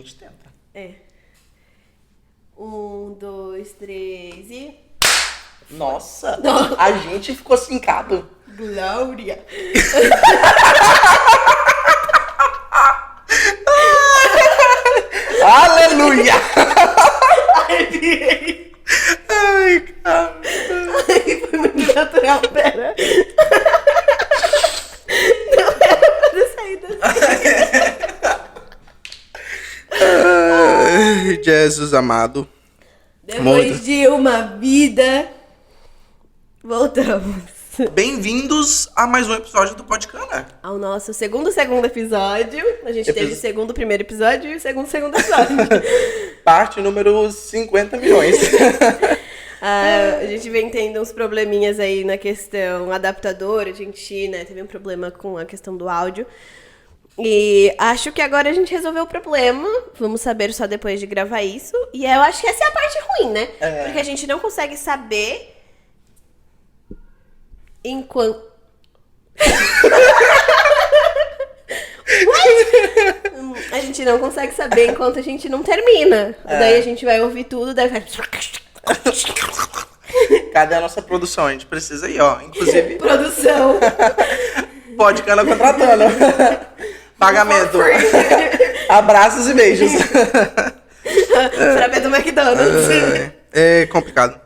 gente tenta. É. 1, 2, 3 e... Nossa, a gente ficou sincado. Glória! Aleluia! Arrepiei! Ai, cara. Ai, foi muito natural, pera. Não era pra ter saído assim. Ai, Jesus amado. Depois Muito. de uma vida, voltamos Bem-vindos a mais um episódio do Podcana. ao nosso segundo episódio. A gente teve o segundo primeiro episódio e o segundo episódio. Parte número 50 milhões. A gente vem tendo uns probleminhas aí na questão adaptador. A gente, né, teve um problema com a questão do áudio. E acho que agora a gente resolveu o problema. Vamos saber só depois de gravar isso. E eu acho que essa é a parte ruim, né? É. Porque a gente não consegue saber enquanto... A gente não consegue saber enquanto a gente não termina. Daí a gente vai ouvir tudo, daí vai... Cadê a nossa produção? A gente precisa aí, ó. Inclusive, Produção. Podcana contratando. Pagamento. Abraços e beijos. Frappé do McDonald's. É complicado.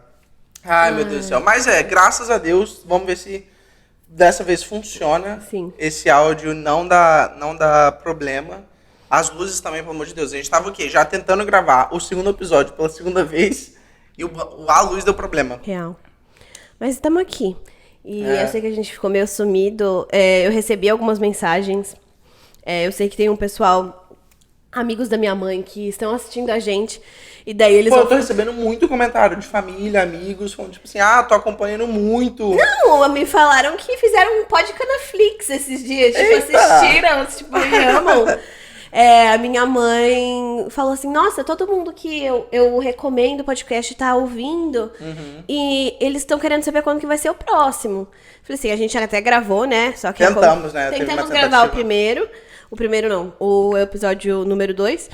Ai, meu Deus do céu. Mas graças a Deus, vamos ver se dessa vez funciona. Sim. Esse áudio não dá problema. As luzes também, pelo amor de Deus. A gente tava o quê? Já tentando gravar o segundo episódio pela segunda vez e a luz deu problema. Real. Mas estamos aqui. E eu sei que a gente ficou meio sumido. Eu recebi algumas mensagens. Eu sei que tem um pessoal, amigos da minha mãe, que estão assistindo a gente. E daí eles Eu tô recebendo muito comentário de família, amigos, falando tipo assim, tô acompanhando muito. Não, me falaram que fizeram um Podcanafflix esses dias. Tipo, Eita! assistiram, tipo, me amam. A minha mãe falou assim, nossa, todo mundo que eu recomendo o podcast tá ouvindo. E eles estão querendo saber quando que vai ser o próximo. Falei assim, a gente até gravou, né? Só que Tentamos, né? Teve Tentamos uma gravar tentativa. o primeiro. O primeiro não, o episódio número 2.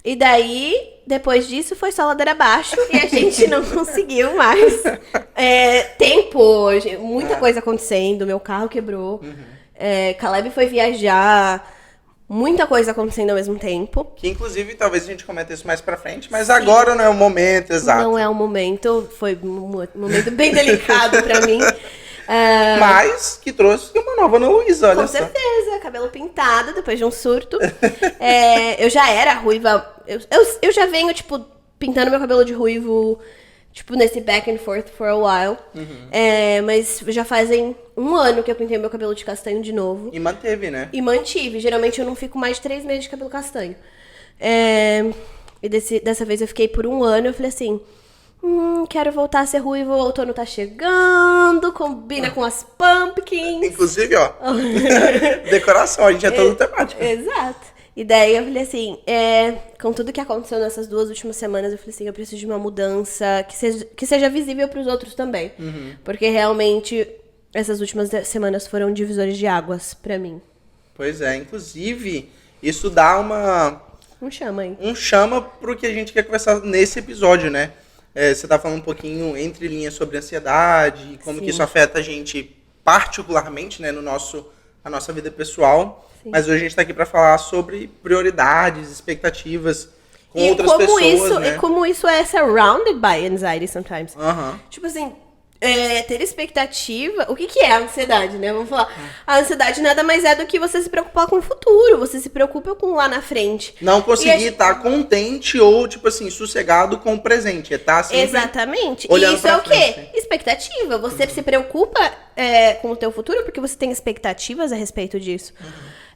E daí, depois disso, foi só ladeira abaixo e a gente não conseguiu mais. Tempo, muita coisa acontecendo, meu carro quebrou. Caleb foi viajar, muita coisa acontecendo ao mesmo tempo. Que inclusive talvez a gente comente isso mais pra frente, mas agora não é o momento exato. Não é o momento, foi um momento bem delicado pra mim. Mas que trouxe uma nova Ana Luísa, olha Com só. certeza, cabelo pintado depois de um surto. Eu já era ruiva. Eu já venho, tipo, pintando meu cabelo de ruivo, tipo, nesse back and forth for a while. Mas já fazem 1 ano que eu pintei meu cabelo de castanho de novo. E manteve, né? E mantive. Geralmente eu não fico mais de 3 meses de cabelo castanho. E dessa vez eu fiquei por 1 ano. Eu falei assim, quero voltar a ser ruivo, o outono tá chegando, combina com as pumpkins. Inclusive, ó, decoração, a gente é todo temático. Exato. E daí eu falei assim, com tudo que aconteceu nessas 2 últimas semanas, eu falei assim, eu preciso de uma mudança que seja visível pros outros também. Porque realmente essas últimas semanas foram divisores de águas pra mim. Pois é, inclusive, isso dá Um chama aí. um chama pro que a gente quer conversar nesse episódio, né? Você tá falando um pouquinho entre linhas sobre ansiedade, como Sim. que isso afeta a gente particularmente, né, na nossa vida pessoal. Sim. Mas hoje a gente tá aqui para falar sobre prioridades, expectativas com outras como pessoas, né? E como isso é surrounded by anxiety sometimes. Aham. Tipo assim, ter expectativa... O que é a ansiedade, né? Vamos falar. A ansiedade nada mais é do que você se preocupar com o futuro. Você se preocupa com lá na frente. Não conseguir estar contente ou, tipo assim, sossegado com o presente. Tá sempre Exatamente. E olhando isso é pra o quê? frente. Expectativa. Você se preocupa com o teu futuro porque você tem expectativas a respeito disso.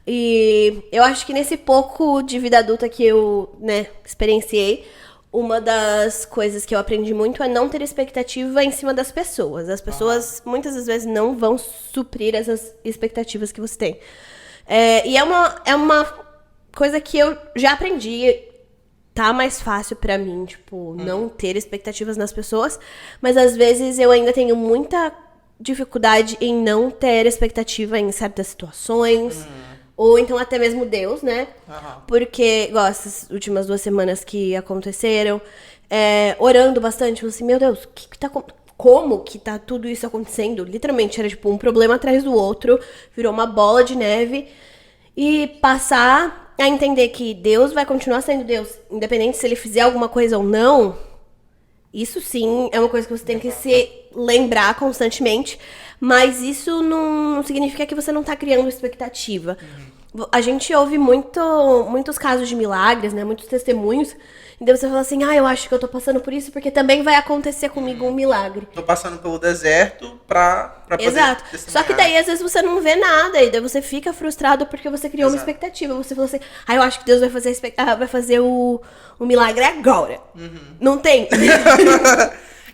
E eu acho que nesse pouco de vida adulta que eu, né, experienciei, uma das coisas que eu aprendi muito é não ter expectativa em cima das pessoas. As pessoas, muitas das vezes, não vão suprir essas expectativas que você tem. E é uma coisa que eu já aprendi. Tá mais fácil pra mim, tipo, não ter expectativas nas pessoas. Mas, às vezes, eu ainda tenho muita dificuldade em não ter expectativa em certas situações. Ou então até mesmo Deus, né? Aham. Porque, igual essas últimas 2 semanas que aconteceram, orando bastante, falando assim, meu Deus, como que tá tudo isso acontecendo? Literalmente, era tipo um problema atrás do outro, virou uma bola de neve. E passar a entender que Deus vai continuar sendo Deus, independente se ele fizer alguma coisa ou não, isso sim é uma coisa que você tem que se lembrar constantemente, mas isso não significa que você não tá criando expectativa. A gente ouve muitos casos de milagres, né? Muitos testemunhos. E daí você fala assim, eu acho que eu tô passando por isso, porque também vai acontecer comigo um milagre. Tô passando pelo deserto pra poder Exato. Só que testemunhar. daí, às vezes, você não vê nada. E daí você fica frustrado porque você criou uma Exato. expectativa. Você falou assim, eu acho que Deus vai fazer o milagre agora. Não tem.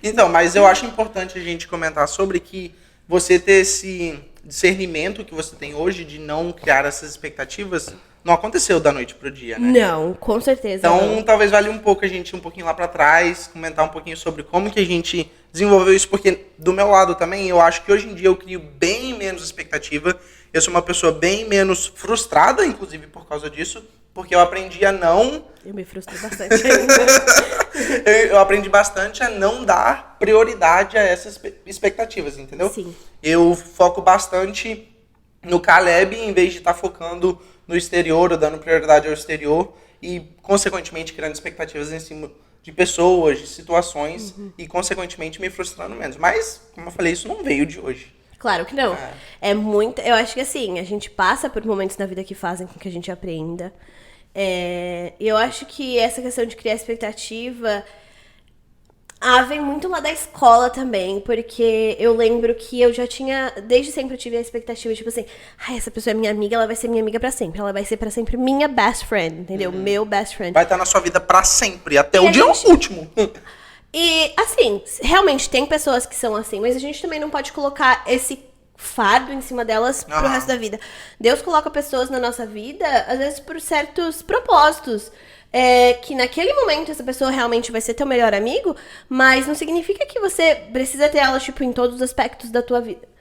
Então, mas eu acho importante a gente comentar sobre que você ter esse discernimento que você tem hoje de não criar essas expectativas não aconteceu da noite pro dia, né? Não, com certeza. Então, não. talvez valha um pouco a gente ir um pouquinho lá pra trás, comentar um pouquinho sobre como que a gente desenvolveu isso, porque do meu lado também, eu acho que hoje em dia eu crio bem menos expectativa. Eu sou uma pessoa bem menos frustrada, inclusive por causa disso, porque eu aprendi a não... Eu me frustro bastante ainda. eu aprendi bastante a não dar prioridade a essas expectativas, entendeu? Sim. Eu foco bastante no Caleb, em vez de estar focando no exterior, ou dando prioridade ao exterior, e, consequentemente, criando expectativas em cima de pessoas, de situações, e, consequentemente, me frustrando menos. Mas, como eu falei, isso não veio de hoje. Claro que não. É muito. Eu acho que assim, a gente passa por momentos na vida que fazem com que a gente aprenda. E eu acho que essa questão de criar expectativa vem muito lá da escola também, porque eu lembro que eu já tinha, desde sempre eu tive a expectativa, tipo assim, essa pessoa é minha amiga, ela vai ser minha amiga pra sempre, ela vai ser pra sempre minha best friend, entendeu? Meu best friend. Vai estar na sua vida pra sempre, até E o a dia gente- último. E, assim, realmente tem pessoas que são assim, mas a gente também não pode colocar esse fardo em cima delas pro Aham. resto da vida. Deus coloca pessoas na nossa vida, às vezes por certos propósitos. Que naquele momento essa pessoa realmente vai ser teu melhor amigo, mas não significa que você precisa ter ela, tipo, em todos os aspectos da tua vida.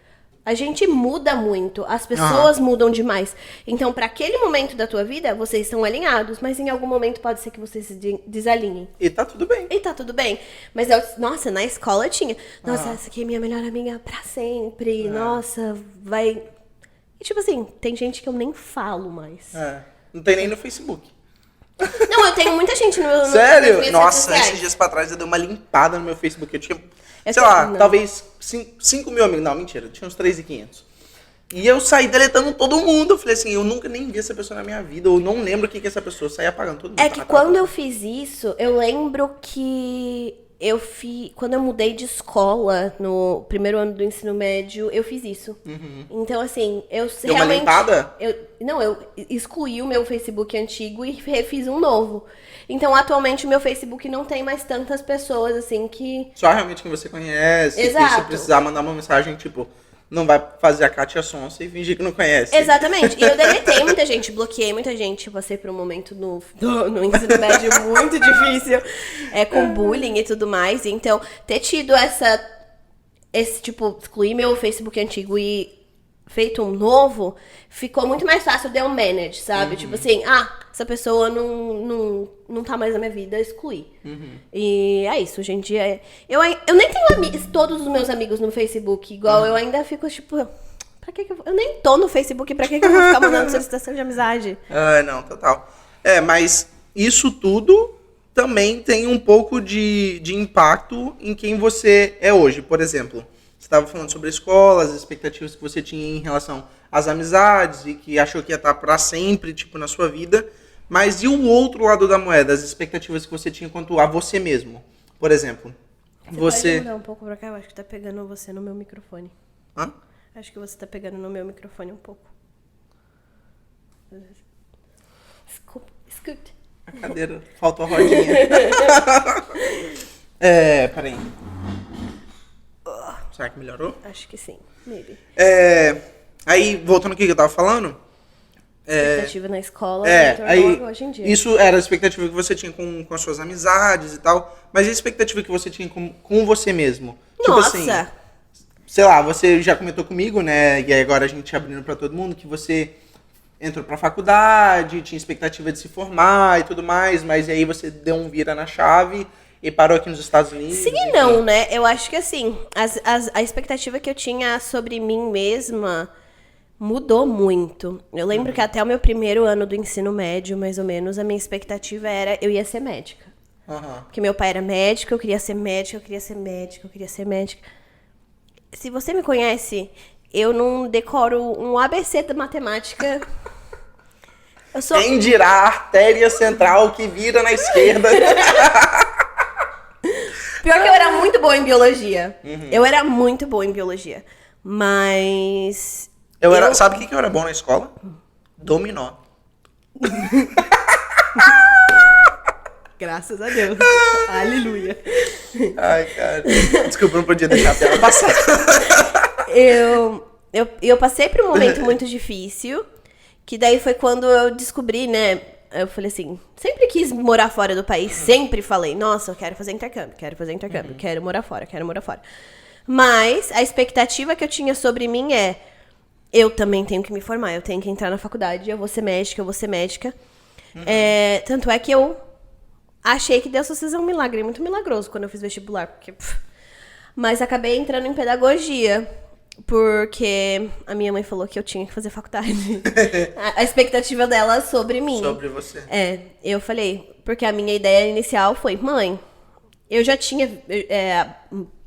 A gente muda muito, as pessoas mudam demais. Então, pra aquele momento da tua vida, vocês estão alinhados, mas em algum momento pode ser que vocês se desalinhem. E tá tudo bem. E tá tudo bem. Mas, nossa, na escola eu tinha. Nossa, essa aqui é minha melhor amiga pra sempre. Nossa, vai... E tipo assim, tem gente que eu nem falo mais. Não tem nem no Facebook. Não, eu tenho muita gente no nas Sério? minhas Nossa, redes sociais. esses dias pra trás eu dei uma limpada no meu Facebook. Eu tinha, Eu sei sei, lá, não. talvez 5 mil amigos. Não, mentira, eu tinha uns 3.500. E eu saí deletando todo mundo. Eu falei assim, eu nunca nem vi essa pessoa na minha vida. Eu não lembro o que essa pessoa. Eu saí apagando todo mundo. É que quando eu fiz isso, eu lembro que quando eu mudei de escola, no primeiro ano do ensino médio, eu fiz isso. Então, assim, eu Deu uma realmente... limpada? Eu excluí o meu Facebook antigo e refiz um novo. Então, atualmente, o meu Facebook não tem mais tantas pessoas, assim, que... Só realmente quem você conhece. Exato. Que se precisar mandar uma mensagem, tipo, não vai fazer a Kátia Sonsa e fingir que não conhece. Exatamente. E eu deletei muita gente, bloqueei muita gente. Passei por um momento no ensino médio muito difícil, com bullying e tudo mais. Então, ter tido esse tipo, excluir meu Facebook antigo e feito um novo, ficou muito mais fácil de eu manage, sabe? Tipo assim, essa pessoa não tá mais na minha vida, excluir. E é isso, hoje em dia. Eu nem tenho todos os meus amigos no Facebook, igual eu ainda fico, tipo, pra que eu nem tô no Facebook, pra que eu vou ficar mandando solicitação de amizade? Não, total. Mas isso tudo também tem um pouco de impacto em quem você é hoje. Por exemplo, você estava falando sobre a escola, as expectativas que você tinha em relação às amizades e que achou que ia estar pra sempre, tipo, na sua vida. Mas e o outro lado da moeda, as expectativas que você tinha quanto a você mesmo? Por exemplo, Você pode mudar um pouco pra cá? Eu acho que tá pegando você no meu microfone. Hã? Acho que você tá pegando no meu microfone um pouco. Escuta. A cadeira, faltou a rodinha. Peraí. Será que melhorou? Acho que sim, maybe. Aí, voltando ao que eu tava falando. Expectativa na escola, Aí, hoje em dia. isso era a expectativa que você tinha com as suas amizades e tal. Mas e a expectativa que você tinha com você mesmo? Nossa! Tipo assim, sei lá, você já comentou comigo, né? E aí agora a gente abrindo pra todo mundo, que você entrou pra faculdade, tinha expectativa de se formar e tudo mais, mas aí você deu um vira na chave e parou aqui nos Estados Unidos? Sim e não, né? Eu acho que assim, a expectativa que eu tinha sobre mim mesma mudou muito. Eu lembro que até o meu primeiro ano do ensino médio, mais ou menos, a minha expectativa era eu ia ser médica. Porque meu pai era médico, eu queria ser médica, eu queria ser médica, eu queria ser médica. Se você me conhece, eu não decoro um ABC da matemática. Eu sou... Quem dirá a artéria central que vira na esquerda? Pior que eu era muito boa em biologia. Eu era muito boa em biologia. Mas... Sabe o que eu era bom na escola? Dominó. Graças a Deus. Aleluia. Ai, cara. Desculpa, não podia deixar a tela passar. Eu passei por um momento muito difícil, que daí foi quando eu descobri, né? Eu falei assim, sempre quis morar fora do país, sempre falei, nossa, eu quero fazer intercâmbio, quero morar fora, quero morar fora. Mas a expectativa que eu tinha sobre mim é, eu também tenho que me formar, eu tenho que entrar na faculdade, eu vou ser médica. Tanto é que eu achei que Deus fosse fazer um milagre, muito milagroso quando eu fiz vestibular, porque... Mas acabei entrando em pedagogia, porque a minha mãe falou que eu tinha que fazer faculdade. A expectativa dela sobre mim. Sobre você. Eu falei, porque a minha ideia inicial foi, mãe, eu já tinha,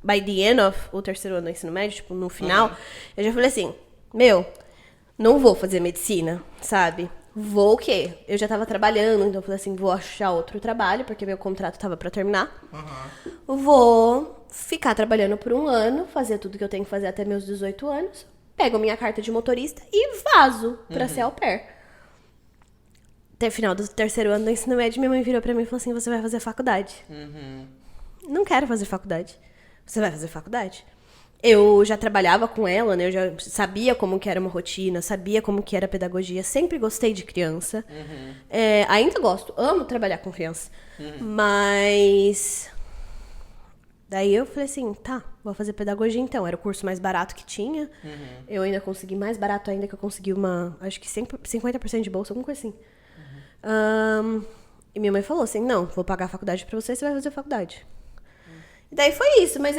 by the end of o terceiro ano do ensino médio, tipo, no final, eu já falei assim, não vou fazer medicina, sabe? Vou o quê? Eu já tava trabalhando, então eu falei assim, vou achar outro trabalho, porque meu contrato tava pra terminar. Vou ficar trabalhando por um ano, fazer tudo que eu tenho que fazer até meus 18 anos, pego minha carta de motorista e vazo pra ser au pair. Até o final do terceiro ano do ensino médio, minha mãe virou pra mim e falou assim, você vai fazer faculdade. Não quero fazer faculdade. Você vai fazer faculdade? Eu já trabalhava com ela, né? Eu já sabia como que era uma rotina, sabia como que era a pedagogia. Sempre gostei de criança. Ainda gosto, amo trabalhar com criança. Mas... Daí eu falei assim, tá, vou fazer pedagogia então. Era o curso mais barato que tinha. Eu ainda consegui mais barato ainda, que eu consegui acho que 50% de bolsa, alguma coisa assim. E minha mãe falou assim, não, vou pagar a faculdade pra você, você vai fazer faculdade. E daí foi isso, mas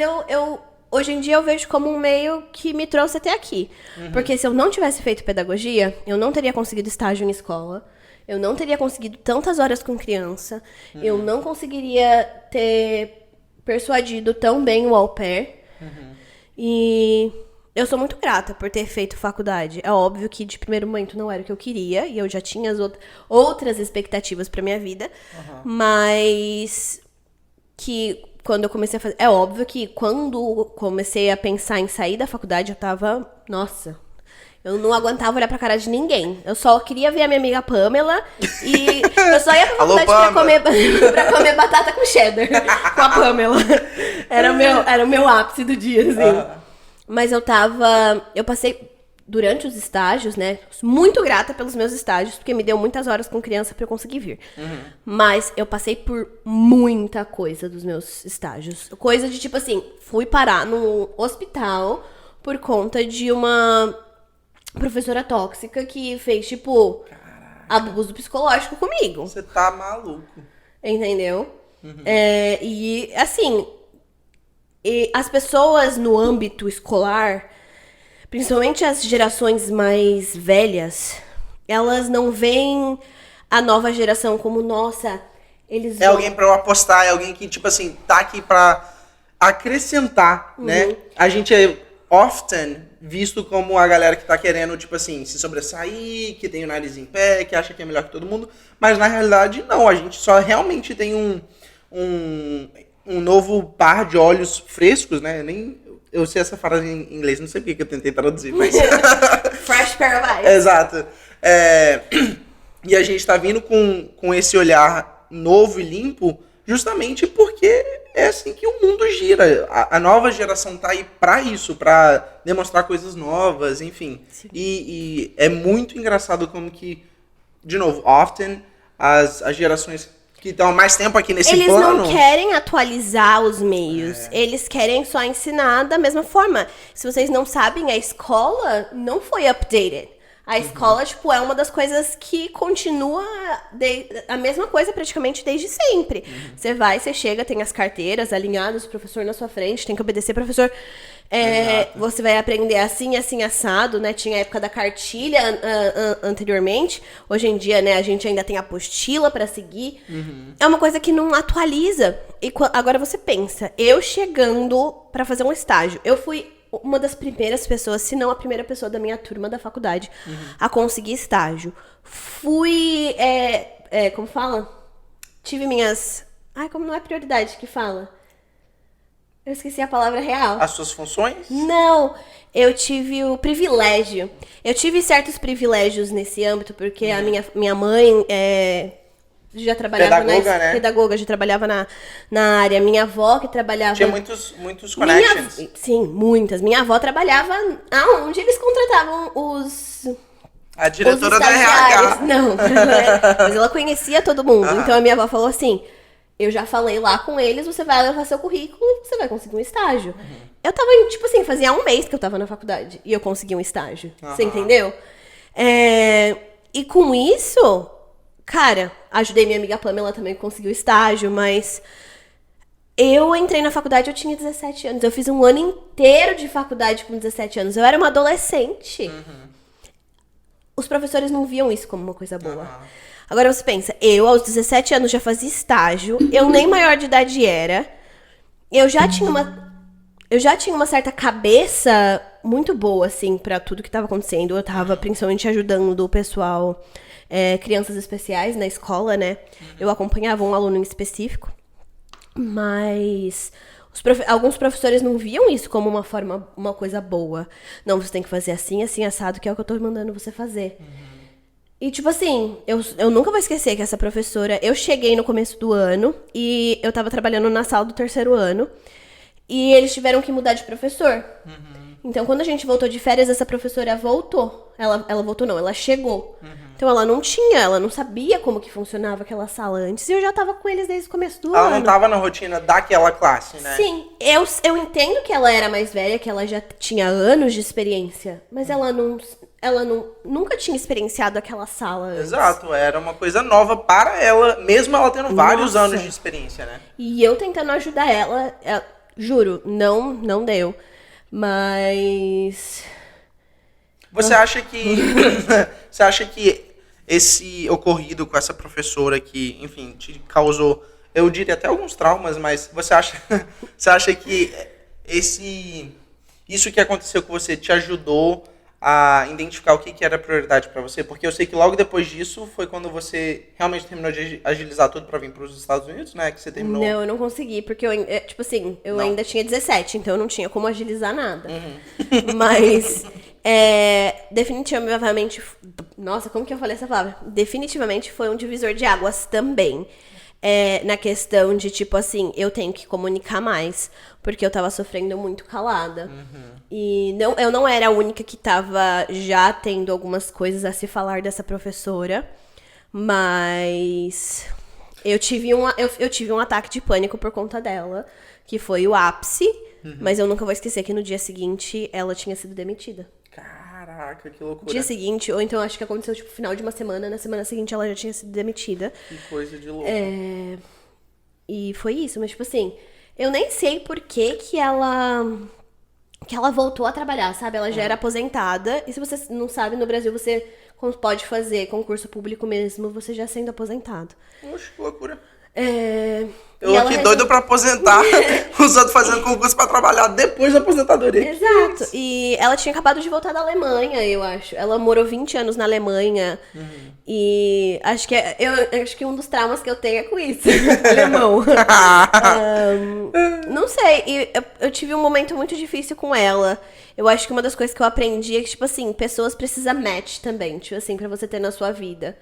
hoje em dia eu vejo como um meio que me trouxe até aqui. Porque se eu não tivesse feito pedagogia, eu não teria conseguido estágio em escola, eu não teria conseguido tantas horas com criança, eu não conseguiria ter persuadido tão bem o au pair. E eu sou muito grata por ter feito faculdade. É óbvio que de primeiro momento não era o que eu queria, e eu já tinha as outras expectativas pra minha vida, mas que... Quando eu comecei a fazer... É óbvio que quando comecei a pensar em sair da faculdade, eu tava... Nossa, eu não aguentava olhar pra cara de ninguém. Eu só queria ver a minha amiga Pamela e eu só ia pra faculdade pra comer batata com cheddar com a Pamela. Era o meu ápice do dia, assim. Mas eu passei... Durante os estágios, né? Muito grata pelos meus estágios, porque me deu muitas horas com criança pra eu conseguir vir. Mas eu passei por muita coisa dos meus estágios. Coisa de, tipo assim, fui parar num hospital por conta de uma professora tóxica que fez, tipo, abuso psicológico comigo. Você tá maluco. Entendeu? E, assim, as pessoas no âmbito escolar... Principalmente as gerações mais velhas, elas não veem a nova geração como, nossa, eles vão... alguém pra eu apostar, é alguém que, tipo assim, tá aqui pra acrescentar, né? A gente é often visto como a galera que tá querendo, tipo assim, se sobressair, que tem o nariz em pé, que acha que é melhor que todo mundo, mas na realidade não, a gente só realmente tem um novo par de olhos frescos, né? Eu sei essa frase em inglês, não sei porque que eu tentei traduzir, mas... Fresh pair of eyes. Exato. E a gente tá vindo com esse olhar novo e limpo justamente porque é assim que o mundo gira. A nova geração tá aí pra isso, pra demonstrar coisas novas, enfim. E é muito engraçado como que, de novo, often as gerações... que estão há mais tempo aqui nesse plano. Eles não querem atualizar os meios. Eles querem só ensinar da mesma forma. Se vocês não sabem, a escola não foi updated. A escola, tipo, é uma das coisas que continua a mesma coisa praticamente desde sempre. Você vai, você chega, tem as carteiras alinhadas, o professor na sua frente, tem que obedecer o professor. Você vai aprender assim, assim, assado, né? Tinha a época da cartilha anteriormente. Hoje em dia, né, a gente ainda tem a apostila pra seguir. É uma coisa que não atualiza. E agora você pensa, eu chegando pra fazer um estágio, eu fui uma das primeiras pessoas, se não a primeira pessoa da minha turma da faculdade a conseguir estágio. Fui, como fala? Tive minhas... Ai, como não é prioridade que fala? Eu esqueci a palavra real. As suas funções? Não, eu tive o privilégio. Eu tive certos privilégios nesse âmbito, porque a minha mãe já trabalhava pedagoga, né? Pedagoga, já trabalhava na área. Minha avó que trabalhava... Tinha muitos connections. Sim, muitas. Minha avó trabalhava aonde eles contratavam A diretora os do RH. Não, mas ela conhecia todo mundo. Então a minha avó falou assim... Eu já falei lá com eles, você vai levar seu currículo e você vai conseguir um estágio. Eu tava, tipo assim, fazia um mês que eu tava na faculdade e eu consegui um estágio. Você entendeu? E com isso, cara, ajudei minha amiga Pamela também conseguiu estágio, mas eu entrei na faculdade, eu tinha 17 anos. Eu fiz um ano inteiro de faculdade com 17 anos. Eu era uma adolescente. Os professores não viam isso como uma coisa boa. Agora você pensa, eu aos 17 anos já fazia estágio, eu nem maior de idade era, eu já tinha uma certa cabeça muito boa, assim, pra tudo que tava acontecendo. Eu tava principalmente ajudando o pessoal, crianças especiais na escola, né? Eu acompanhava um aluno em específico, mas alguns professores não viam isso como uma coisa boa. Não, você tem que fazer assim, assim, assado, que é o que eu tô mandando você fazer. E, tipo assim, eu nunca vou esquecer que essa professora... Eu cheguei no começo do ano e eu tava trabalhando na sala do 3º ano. E eles tiveram que mudar de professor. Então, quando a gente voltou de férias, essa professora voltou. Ela voltou não, ela chegou. Então, ela não sabia como que funcionava aquela sala antes. E eu já tava com eles desde o começo do ano. Ela não tava na rotina daquela classe, né? Sim, eu entendo que ela era mais velha, que ela já tinha anos de experiência. Mas ela nunca tinha experienciado aquela sala antes. Exato, era uma coisa nova para ela, mesmo ela tendo vários anos de experiência, né? E eu tentando ajudar ela, juro, não deu. Mas... Você acha que esse ocorrido com essa professora que, enfim, te causou, eu diria até alguns traumas, mas você acha que isso que aconteceu com você te ajudou a identificar o que era prioridade pra você? Porque eu sei que logo depois disso foi quando você realmente terminou de agilizar tudo pra vir pros Estados Unidos, né? Que você terminou... Não, eu não consegui, porque eu ainda tinha 17, então eu não tinha como agilizar nada. Mas, definitivamente... Nossa, como que eu falei essa palavra? Definitivamente foi um divisor de águas também. Na questão de, tipo assim, eu tenho que comunicar mais, porque eu tava sofrendo muito calada. E eu não era a única que tava já tendo algumas coisas a se falar dessa professora, mas eu tive um ataque de pânico por conta dela, que foi o ápice, mas eu nunca vou esquecer que no dia seguinte ela tinha sido demitida. Caraca, que loucura. Dia seguinte, ou então acho que aconteceu tipo final de uma semana, na semana seguinte ela já tinha sido demitida. Que coisa de louco. E foi isso, mas tipo assim, eu nem sei por que ela voltou a trabalhar, sabe? Ela já era aposentada, e se você não sabe, no Brasil você pode fazer concurso público mesmo, você já sendo aposentado. Oxe, que loucura. Eu aqui doido pra aposentar, os outros fazendo concurso pra trabalhar depois da aposentadoria. Exato. E ela tinha acabado de voltar da Alemanha, eu acho. Ela morou 20 anos na Alemanha. E acho que um dos traumas que eu tenho é com isso. Alemão. Não sei. E eu tive um momento muito difícil com ela. Eu acho que uma das coisas que eu aprendi é que, tipo assim, pessoas precisam match também. Tipo assim, pra você ter na sua vida.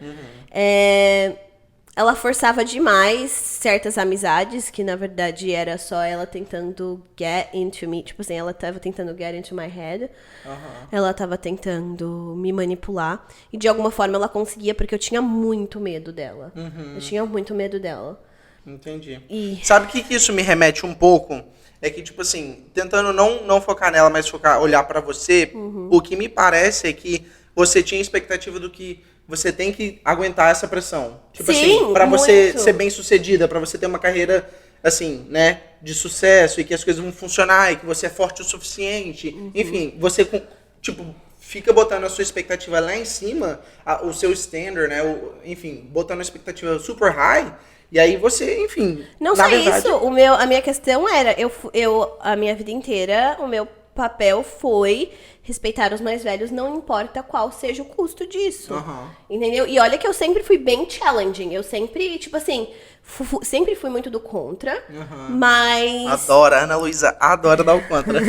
Ela forçava demais certas amizades, que na verdade era só ela tentando get into me. Tipo assim, ela tava tentando get into my head. Ela tava tentando me manipular. E de alguma forma ela conseguia, porque eu tinha muito medo dela. Eu tinha muito medo dela. Entendi. Sabe o que isso me remete um pouco? É que, tipo assim, tentando não focar nela, mas olhar pra você, o que me parece é que você tinha expectativa do que você tem que aguentar essa pressão? Tipo Sim, assim, pra você muito. ser bem sucedida, pra você ter uma carreira, assim, né, de sucesso e que as coisas vão funcionar e que você é forte o suficiente. Enfim, você, tipo, fica botando a sua expectativa lá em cima, o seu standard, né, enfim, botando a expectativa super high. E aí você, enfim, Não na só verdade... isso, a minha questão era, a minha vida inteira, o meu papel foi respeitar os mais velhos, não importa qual seja o custo disso. Aham. Entendeu? E olha que eu sempre fui bem challenging. Eu sempre, tipo assim, sempre fui muito do contra, mas... Adora, Ana Luísa adora dar o contra.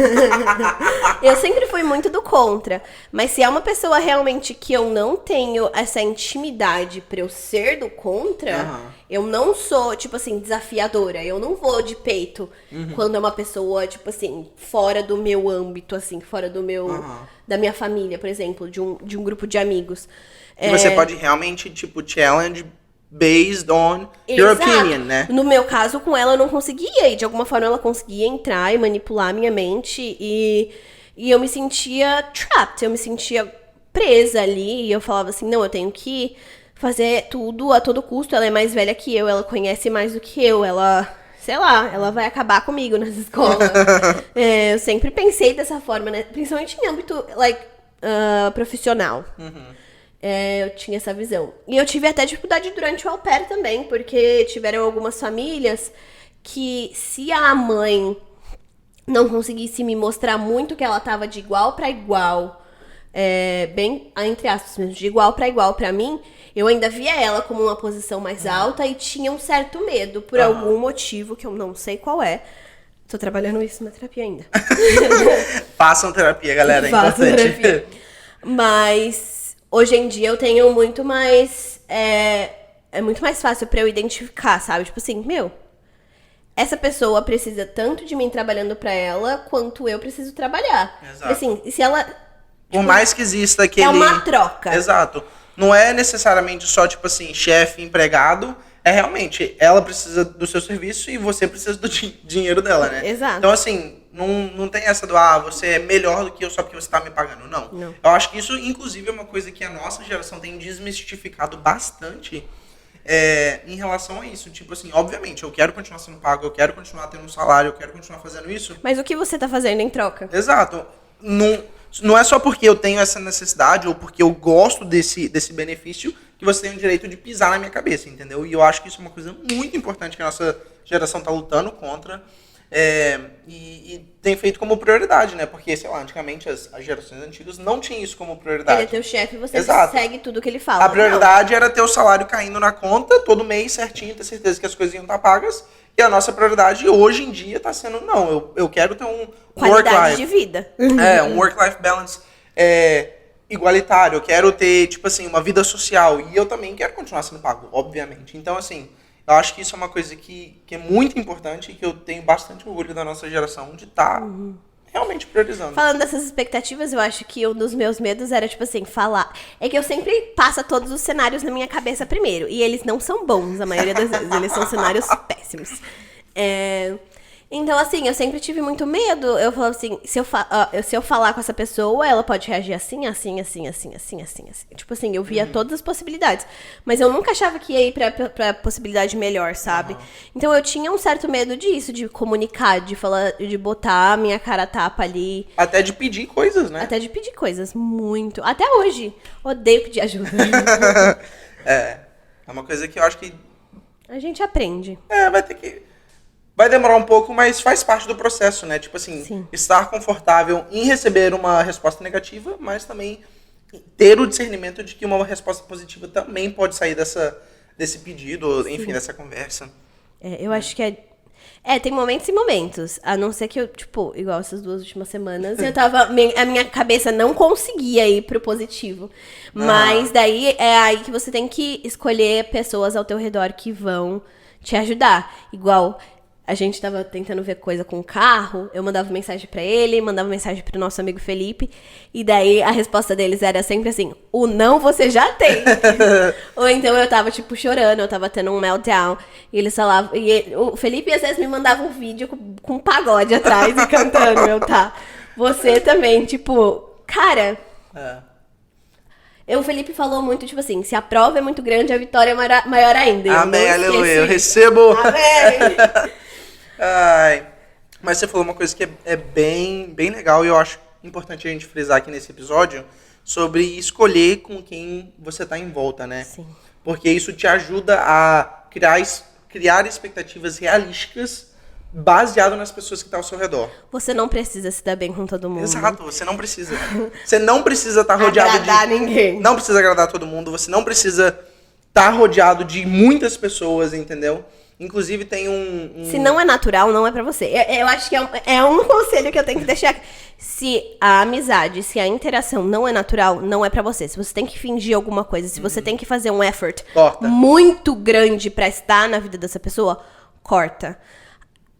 Eu sempre fui muito do contra. Mas se é uma pessoa realmente que eu não tenho essa intimidade pra eu ser do contra, eu não sou, tipo assim, desafiadora. Eu não vou de peito quando é uma pessoa, tipo assim, fora do meu âmbito, assim, fora do meu... Da minha família, por exemplo, de um grupo de amigos. E você pode realmente, tipo, challenge based on your Exato. opinion, né? No meu caso, com ela, eu não conseguia. E de alguma forma, ela conseguia entrar e manipular a minha mente. E eu me sentia trapped. Eu me sentia presa ali. E eu falava assim, não, eu tenho que fazer tudo a todo custo. Ela é mais velha que eu. Ela conhece mais do que eu. Ela... Sei lá, ela vai acabar comigo nessa escola. Eu sempre pensei dessa forma, né? Principalmente em âmbito, profissional. Eu tinha essa visão. E eu tive até dificuldade durante o au pair também, porque tiveram algumas famílias que, se a mãe não conseguisse me mostrar muito que ela tava de igual pra igual, bem, entre aspas mesmo, de igual pra mim, eu ainda via ela como uma posição mais alta e tinha um certo medo, por algum motivo que eu não sei qual é. Tô trabalhando isso na terapia ainda. Façam terapia, galera, é Façam importante. terapia. Mas hoje em dia eu tenho muito mais... É muito mais fácil pra eu identificar, sabe? Tipo assim, essa pessoa precisa tanto de mim trabalhando pra ela, quanto eu preciso trabalhar. Exato. Assim, e se ela... Por mais que exista aquele... É uma troca. Exato. Não é necessariamente só, tipo assim, chefe, empregado. É realmente, ela precisa do seu serviço e você precisa do dinheiro dela, né? Exato. Então, assim, não tem essa do, você é melhor do que eu só porque você tá me pagando. Não. Eu acho que isso, inclusive, é uma coisa que a nossa geração tem desmistificado bastante em relação a isso. Tipo assim, obviamente, eu quero continuar sendo pago, eu quero continuar tendo um salário, eu quero continuar fazendo isso. Mas o que você tá fazendo em troca? Exato. Não é só porque eu tenho essa necessidade ou porque eu gosto desse benefício que você tem o direito de pisar na minha cabeça, entendeu? E eu acho que isso é uma coisa muito importante que a nossa geração está lutando contra e tem feito como prioridade, né? Porque, sei lá, antigamente as gerações antigas não tinham isso como prioridade. Ele é teu chefe e você Exato. segue tudo que ele fala. A prioridade era ter o salário caindo na conta todo mês certinho, ter certeza que as coisas iam estar pagas. E a nossa prioridade hoje em dia está sendo, não, eu quero ter um qualidade de vida. Um work-life balance igualitário. Eu quero ter, tipo assim, uma vida social. E eu também quero continuar sendo pago, obviamente. Então, assim, eu acho que isso é uma coisa que é muito importante e que eu tenho bastante orgulho da nossa geração de estar realmente priorizando. Falando dessas expectativas, eu acho que um dos meus medos era, tipo assim, falar. É que eu sempre passo todos os cenários na minha cabeça primeiro. E eles não são bons, a maioria das vezes. Eles são cenários péssimos. Então, assim, eu sempre tive muito medo. Eu falava assim, se eu falar com essa pessoa, ela pode reagir assim, assim, assim, assim, assim, assim, assim. Tipo assim, eu via todas as possibilidades. Mas eu nunca achava que ia ir pra possibilidade melhor, sabe? Então eu tinha um certo medo disso, de comunicar, de falar, de botar a minha cara a tapa ali. Até de pedir coisas, né? Até de pedir coisas, muito. Até hoje. Odeio pedir ajuda. É uma coisa que eu acho que... A gente aprende. Vai demorar um pouco, mas faz parte do processo, né? Tipo assim, Sim. Estar confortável em receber uma resposta negativa, mas também ter o discernimento de que uma resposta positiva também pode sair desse pedido, enfim, dessa conversa. Eu acho que tem momentos e momentos. A não ser que eu, tipo, igual essas 2 últimas semanas, a minha cabeça não conseguia ir pro positivo. Mas daí é aí que você tem que escolher pessoas ao teu redor que vão te ajudar. Igual... A gente tava tentando ver coisa com o carro, eu mandava mensagem pra ele, mandava mensagem pro nosso amigo Felipe, e daí a resposta deles era sempre assim, o não você já tem. Ou então eu tava, tipo, chorando, eu tava tendo um meltdown, e eles falavam, o Felipe às vezes me mandava um vídeo com um pagode atrás e cantando, você também, tipo, cara... O Felipe falou muito, tipo assim, se a prova é muito grande, a vitória é maior ainda. Amém, aleluia. Eu recebo. Amém. Ai. Mas você falou uma coisa que é bem, bem legal e eu acho importante a gente frisar aqui nesse episódio sobre escolher com quem você tá em volta, né? Sim. Porque isso te ajuda a criar expectativas realísticas baseado nas pessoas que estão ao seu redor. Você não precisa se dar bem com todo mundo. Exato, você não precisa. Você não precisa estar rodeado agradar ninguém. Não precisa agradar todo mundo, você não precisa estar rodeado de muitas pessoas, entendeu? Inclusive tem Se não é natural, não é pra você. Eu acho que é um conselho que eu tenho que deixar. Se a amizade, se a interação não é natural, não é pra você. Se você tem que fingir alguma coisa, se você tem que fazer um effort Corta. muito grande pra estar na vida dessa pessoa, corta.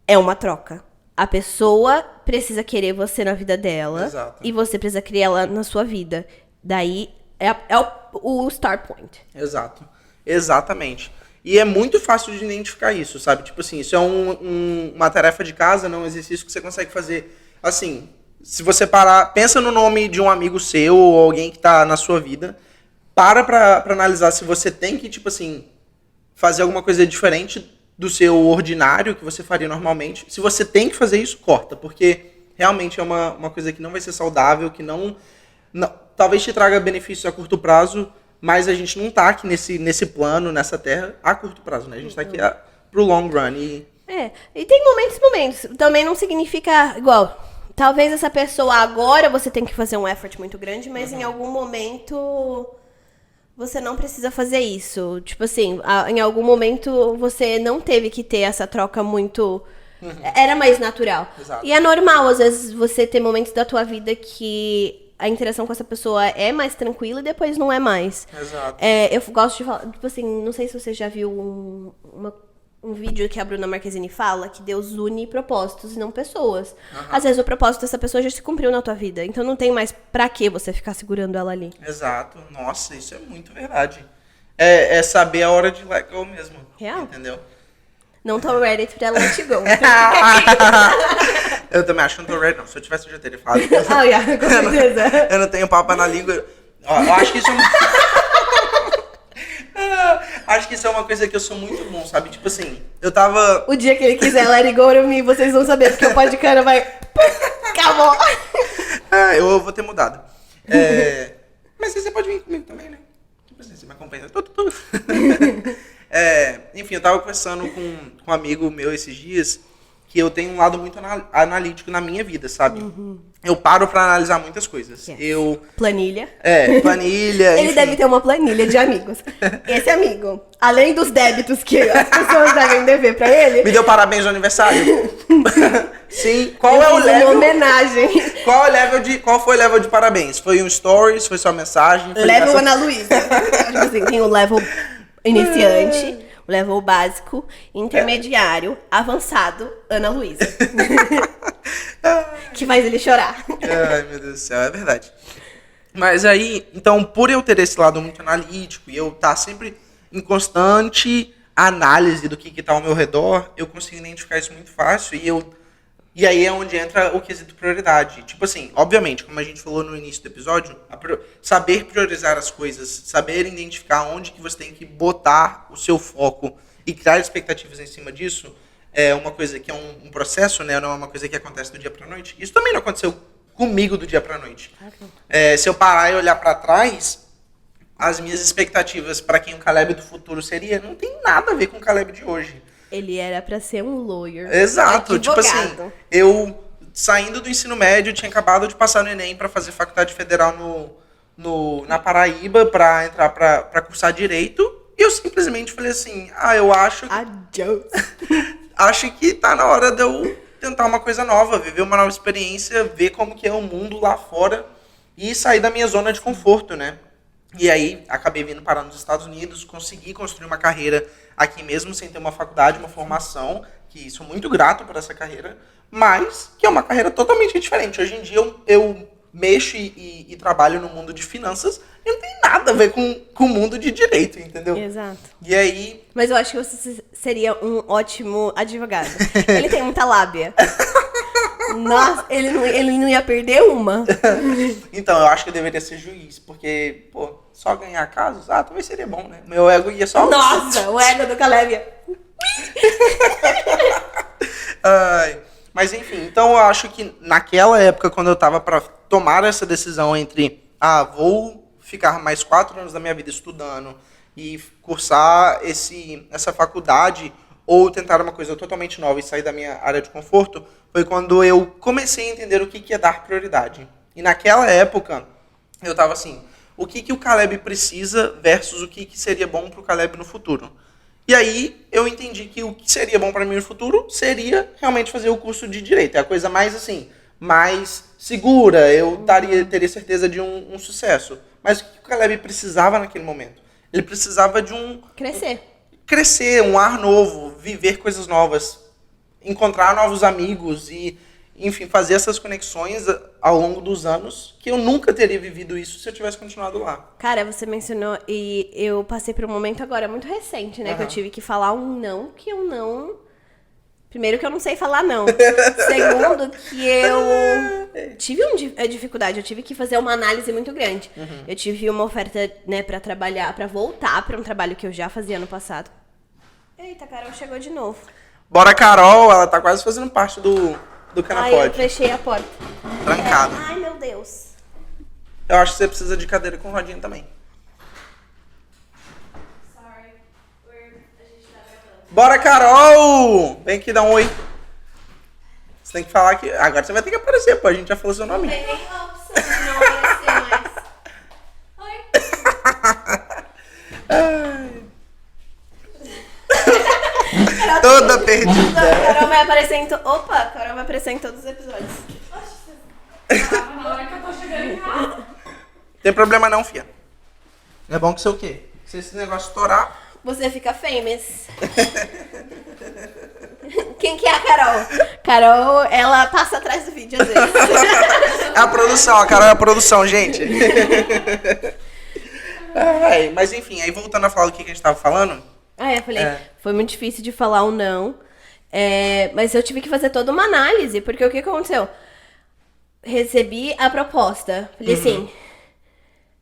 É uma troca. A pessoa precisa querer você na vida dela. Exato. E você precisa querer ela na sua vida. Daí é o start point. Exato. Exatamente. E é muito fácil de identificar isso, sabe? Tipo assim, isso é uma tarefa de casa, não um exercício que você consegue fazer. Assim, se você parar, pensa no nome de um amigo seu ou alguém que tá na sua vida, pra analisar se você tem que, tipo assim, fazer alguma coisa diferente do seu ordinário que você faria normalmente. Se você tem que fazer isso, corta, porque realmente é uma coisa que não vai ser saudável, que não talvez te traga benefícios a curto prazo, mas a gente não tá aqui nesse plano, nessa terra, a curto prazo, né? A gente tá aqui pro long run. E tem momentos. Também não significa igual. Talvez essa pessoa agora você tem que fazer um effort muito grande, mas em algum momento você não precisa fazer isso. Tipo assim, em algum momento você não teve que ter essa troca muito... Era mais natural. Exato. E é normal, às vezes, você ter momentos da tua vida que a interação com essa pessoa é mais tranquila e depois não é mais. Exato. Eu gosto de falar, tipo assim, não sei se você já viu um vídeo que a Bruna Marquezine fala que Deus une propósitos e não pessoas. Às vezes o propósito dessa pessoa já se cumpriu na tua vida, então não tem mais pra que você ficar segurando ela ali. Exato. Nossa, isso é muito verdade. É saber a hora de let go mesmo. Real. Entendeu? Não tô ready pra let go. Eu também acho que não tô ready, não. Se eu tivesse, eu já teria falado. Com certeza. Eu não tenho papo na língua. Ó, eu acho que isso acho que isso é uma coisa que eu sou muito bom, sabe? Tipo assim, eu tava... O dia que ele quiser let it go to me, vocês vão saber, porque o podcast vai... Acabou. Eu vou ter mudado. Mas você pode vir comigo também, né? Tipo assim, você me acompanha. Enfim, eu tava conversando com um amigo meu esses dias que eu tenho um lado muito analítico na minha vida, sabe? Eu paro pra analisar muitas coisas. Yes. Planilha. Planilha, Ele enfim. deve ter uma planilha de amigos. Esse amigo, além dos débitos que as pessoas devem dever pra ele... Me deu parabéns no aniversário? Sim. Qual é o Uma level? homenagem. Qual foi o level de parabéns? Foi um stories? Foi só mensagem? Foi Level ligação? Ana Luísa. Tipo assim, tem o level iniciante, o level básico, intermediário, avançado, Ana Luísa. Que faz ele chorar. Ai, meu Deus do céu, é verdade. Mas aí, então, por eu ter esse lado muito analítico e eu estar sempre em constante análise do que tá ao meu redor, eu consigo identificar isso muito fácil e aí é onde entra o quesito prioridade. Tipo assim, obviamente, como a gente falou no início do episódio, saber priorizar as coisas, saber identificar onde que você tem que botar o seu foco e criar expectativas em cima disso, é uma coisa que é um processo, né? Não é uma coisa que acontece do dia pra noite. Isso também não aconteceu comigo do dia pra noite. Se eu parar e olhar pra trás, as minhas expectativas para quem o Caleb do futuro seria, não tem nada a ver com o Caleb de hoje. Ele era pra ser um lawyer. Exato, advogado. tipo assim, eu saindo do ensino médio, tinha acabado de passar no Enem para fazer faculdade federal na Paraíba para entrar para cursar direito, e eu simplesmente falei assim, eu acho que tá na hora de eu tentar uma coisa nova, viver uma nova experiência, ver como que é o mundo lá fora e sair da minha zona de conforto, né? E aí, acabei vindo parar nos Estados Unidos, consegui construir uma carreira aqui mesmo, sem ter uma faculdade, uma formação, que sou muito grato por essa carreira, mas que é uma carreira totalmente diferente. Hoje em dia, eu mexo e trabalho no mundo de finanças e não tem nada a ver com o mundo de direito, entendeu? Exato. E aí... Mas eu acho que você seria um ótimo advogado. Ele tem muita lábia. Nossa, ele não ia perder uma. Então, eu acho que eu deveria ser juiz, porque, só ganhar casos, talvez seria bom, né? Meu ego ia só... Nossa, o ego do Caleb ia... Mas enfim, então eu acho que naquela época, quando eu tava pra tomar essa decisão entre, vou ficar mais 4 anos da minha vida estudando e cursar essa faculdade, ou tentar uma coisa totalmente nova e sair da minha área de conforto, foi quando eu comecei a entender o que é dar prioridade. E naquela época, eu tava assim, o que o Caleb precisa versus o que seria bom pro Caleb no futuro. E aí, eu entendi que o que seria bom para mim no futuro seria realmente fazer o curso de Direito. É a coisa mais, assim, mais segura. Eu teria certeza de um sucesso. Mas o que o Caleb precisava naquele momento? Ele precisava de crescer, um ar novo, viver coisas novas, encontrar novos amigos e, enfim, fazer essas conexões ao longo dos anos, que eu nunca teria vivido isso se eu tivesse continuado lá. Cara, você mencionou, e eu passei por um momento agora muito recente, né? Que eu tive que falar um não, que eu não... Primeiro que eu não sei falar não. Segundo que eu tive uma dificuldade, eu tive que fazer uma análise muito grande. Eu tive uma oferta, né, pra trabalhar, pra voltar pra um trabalho que eu já fazia no passado. Eita, a Carol chegou de novo. Bora, Carol, ela tá quase fazendo parte do Canapode. Ai, eu fechei a porta. Trancada. Ai, meu Deus. Eu acho que você precisa de cadeira com rodinha também. Sorry. A gente tá gravando. Bora, Carol! Vem aqui dar um oi. Você tem que falar que... Agora você vai ter que aparecer, pô. A gente já falou seu nome. Não tem nem a opção de não aparecer mais. Oi. Toda perdida. Carol vai aparecer em Carol vai aparecer em todos os episódios. Na hora que eu tô chegando em casa. Tem problema não, fia. É bom que você o quê? Se esse negócio estourar... Você fica famous. Quem que é a Carol? Carol, ela passa atrás do vídeo às vezes. É a produção, a Carol é a produção, gente. Mas enfim, aí voltando a falar do que a gente tava falando... Eu falei, foi muito difícil de falar um não. Mas eu tive que fazer toda uma análise, porque o que aconteceu? Recebi a proposta. Falei assim,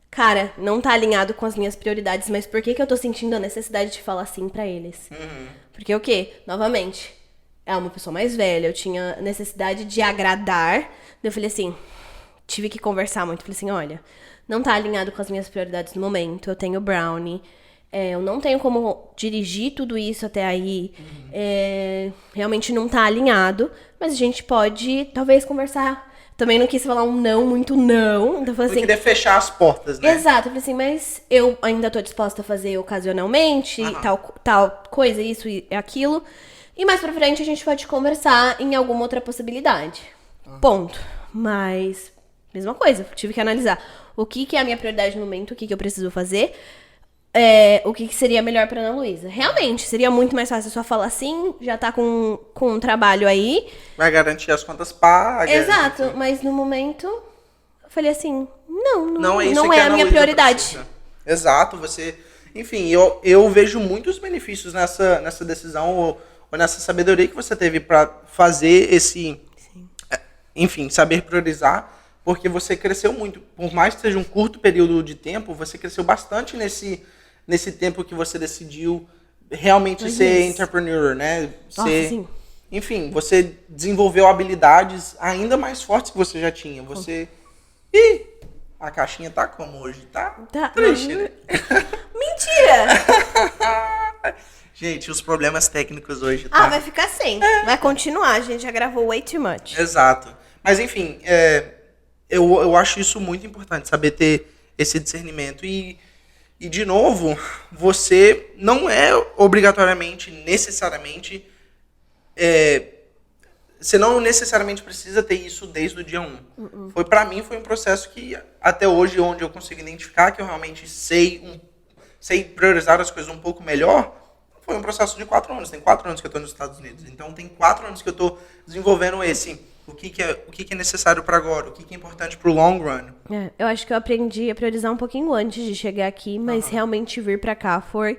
cara, não tá alinhado com as minhas prioridades, mas por que eu tô sentindo a necessidade de falar sim pra eles? Porque o quê? Novamente, é uma pessoa mais velha, eu tinha necessidade de agradar. Eu falei assim, tive que conversar muito. Falei assim, olha, não tá alinhado com as minhas prioridades no momento, eu tenho brownie. Eu não tenho como dirigir tudo isso até aí. Realmente não tá alinhado. Mas a gente pode, talvez, conversar. Também não quis falar um não, muito não. Então, eu falei assim, queria fechar as portas, né? Exato. Eu falei assim, mas eu ainda tô disposta a fazer ocasionalmente, tal coisa, isso e aquilo. E mais pra frente a gente pode conversar em alguma outra possibilidade. Ponto. Mas, mesma coisa. Tive que analisar o que é a minha prioridade no momento, o que eu preciso fazer. O que seria melhor pra Ana Luísa. Realmente, seria muito mais fácil só falar assim, já tá com um trabalho aí. Vai garantir as contas pagas. Exato, enfim. mas no momento, eu falei assim, não é, isso não que é a minha Luísa prioridade. precisa. Exato, você... Enfim, eu vejo muitos benefícios nessa decisão ou nessa sabedoria que você teve pra fazer esse... Sim. Enfim, saber priorizar, porque você cresceu muito. Por mais que seja um curto período de tempo, você cresceu bastante nesse tempo que você decidiu realmente ser entrepreneur, né? Nossa, sim. Enfim, você desenvolveu habilidades ainda mais fortes que você já tinha. Você... Ih, a caixinha tá como hoje? Tá triste, né? Mentira! Gente, os problemas técnicos hoje, tá? Vai ficar sem. Vai continuar, a gente já gravou way too much. Exato. Mas enfim, eu acho isso muito importante, saber ter esse discernimento. E de novo, você não é obrigatoriamente, necessariamente... você não necessariamente precisa ter isso desde o dia 1. Pra mim, foi um processo que, até hoje, onde eu consigo identificar que eu realmente sei priorizar as coisas um pouco melhor, foi um processo de 4 anos. Tem 4 anos que eu estou nos Estados Unidos. Então, tem 4 anos que eu estou desenvolvendo o que é necessário para agora, o que é importante para o long run. Eu acho que eu aprendi a priorizar um pouquinho antes de chegar aqui, mas realmente vir pra cá foi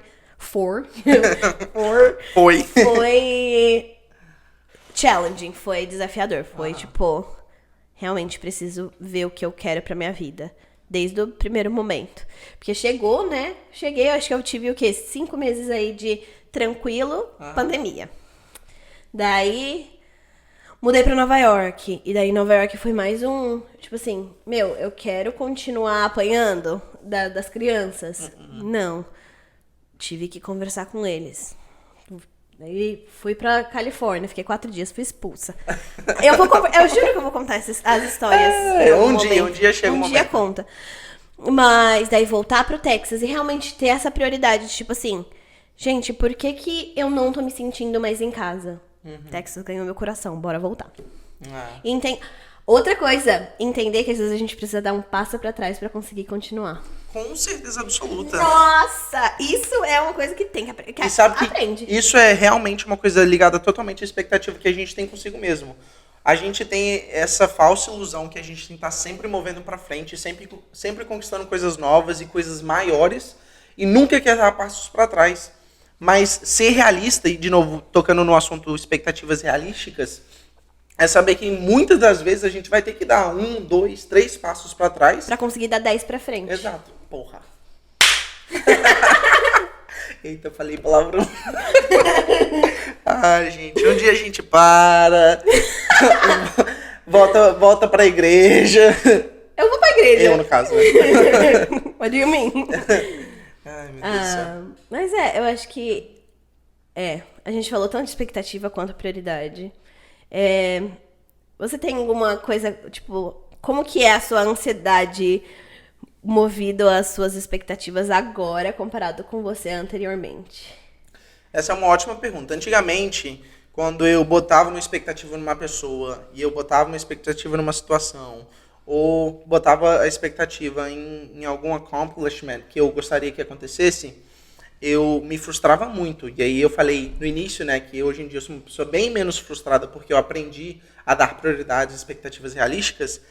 challenging, foi desafiador. Foi tipo, realmente preciso ver o que eu quero pra minha vida. desde o primeiro momento. Porque chegou, né? Cheguei, acho que eu tive o quê? 5 meses aí de tranquilo, pandemia. Daí, mudei pra Nova York. E daí, Nova York foi mais um... Tipo assim, eu quero continuar apanhando das crianças. Não. Tive que conversar com eles. Daí, fui pra Califórnia. Fiquei 4 dias, fui expulsa. Eu juro que eu vou contar as histórias. Um dia chega um Um momento. dia conta. Mas daí, voltar pro Texas e realmente ter essa prioridade de, tipo assim... Gente, por que eu não tô me sentindo mais em casa? Texas ganhou meu coração, bora voltar. Outra coisa, entender que às vezes a gente precisa dar um passo pra trás pra conseguir continuar. Com certeza absoluta. Nossa, isso é uma coisa que tem que aprender. E sabe que Aprende. isso é realmente uma coisa ligada totalmente à expectativa que a gente tem consigo mesmo. A gente tem essa falsa ilusão que a gente tem que estar sempre movendo pra frente, sempre conquistando coisas novas e coisas maiores, e nunca quer dar passos pra trás. Mas ser realista, e de novo, tocando no assunto expectativas realísticas, é saber que muitas das vezes a gente vai ter que dar 1, 2, 3 passos pra trás. Pra conseguir dar 10 pra frente. Exato. Porra. Eita, falei palavrão. Ai, gente, um dia a gente para, volta pra igreja. Eu vou pra igreja. Eu, no caso. What do you mean? Ai, meu Deus do céu. Mas eu acho que... a gente falou tanto de expectativa quanto prioridade. Você tem alguma coisa, tipo... Como que é a sua ansiedade movido às suas expectativas agora, comparado com você anteriormente? Essa é uma ótima pergunta. Antigamente, quando eu botava uma expectativa numa pessoa, e eu botava uma expectativa numa situação, ou botava a expectativa em algum accomplishment que eu gostaria que acontecesse, eu me frustrava muito. E aí eu falei no início, né, que hoje em dia eu sou uma pessoa bem menos frustrada porque eu aprendi a dar prioridade às expectativas realísticas.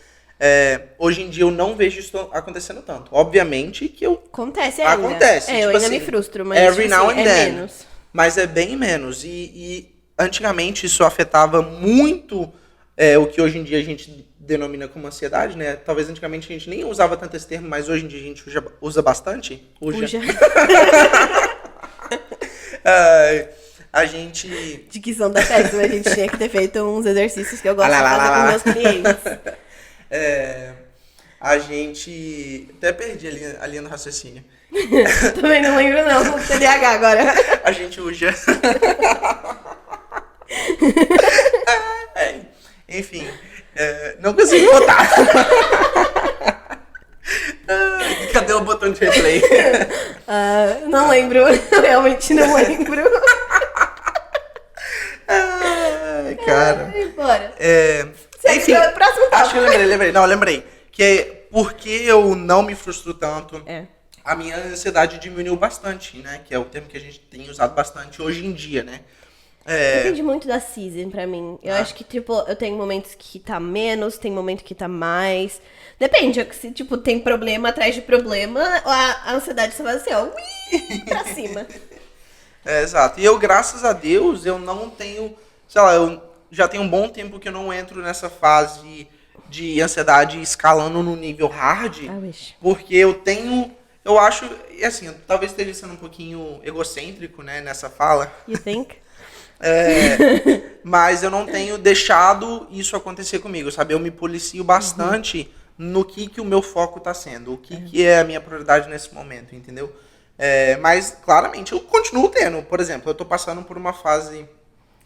Hoje em dia eu não vejo isso acontecendo tanto. Obviamente que Acontece ainda. Acontece. Eu tipo ainda assim, me frustro, mas every tipo now assim, and then. menos. Mas é bem menos. E antigamente isso afetava muito o que hoje em dia a gente denomina como ansiedade, né? Talvez antigamente a gente nem usava tanto esse termo, mas hoje em dia a gente usa bastante. Puxa. A gente... Dicção da péssima, a gente tinha que ter feito uns exercícios que eu gosto de fazer com meus clientes. A gente... Até perdi a linha do raciocínio. Também não lembro não, TDAH agora. A gente usa... Enfim, não consigo botar. Cadê o botão de replay? Não lembro, realmente não lembro. Ai, cara. Bora. Enfim, Próximo tópico. acho que eu lembrei. Não, eu lembrei. Que é porque eu não me frustro tanto, a minha ansiedade diminuiu bastante, né? Que é o termo que a gente tem usado bastante hoje em dia, né? Depende muito da season pra mim. Eu acho que, tipo, eu tenho momentos que tá menos, tem momento que tá mais. Depende, se, tipo, tem problema atrás de problema, a ansiedade só vai assim, ó, pra cima. Exato. E eu, graças a Deus, eu não tenho, sei lá, eu já tenho um bom tempo que eu não entro nessa fase de ansiedade escalando no nível hard, porque eu acho, e assim, talvez esteja sendo um pouquinho egocêntrico, né, nessa fala. You think? Mas eu não tenho deixado isso acontecer comigo, sabe? Eu me policio bastante no que o meu foco tá sendo, o que é a minha prioridade nesse momento, entendeu? Mas, claramente, eu continuo tendo. Por exemplo, eu tô passando por uma fase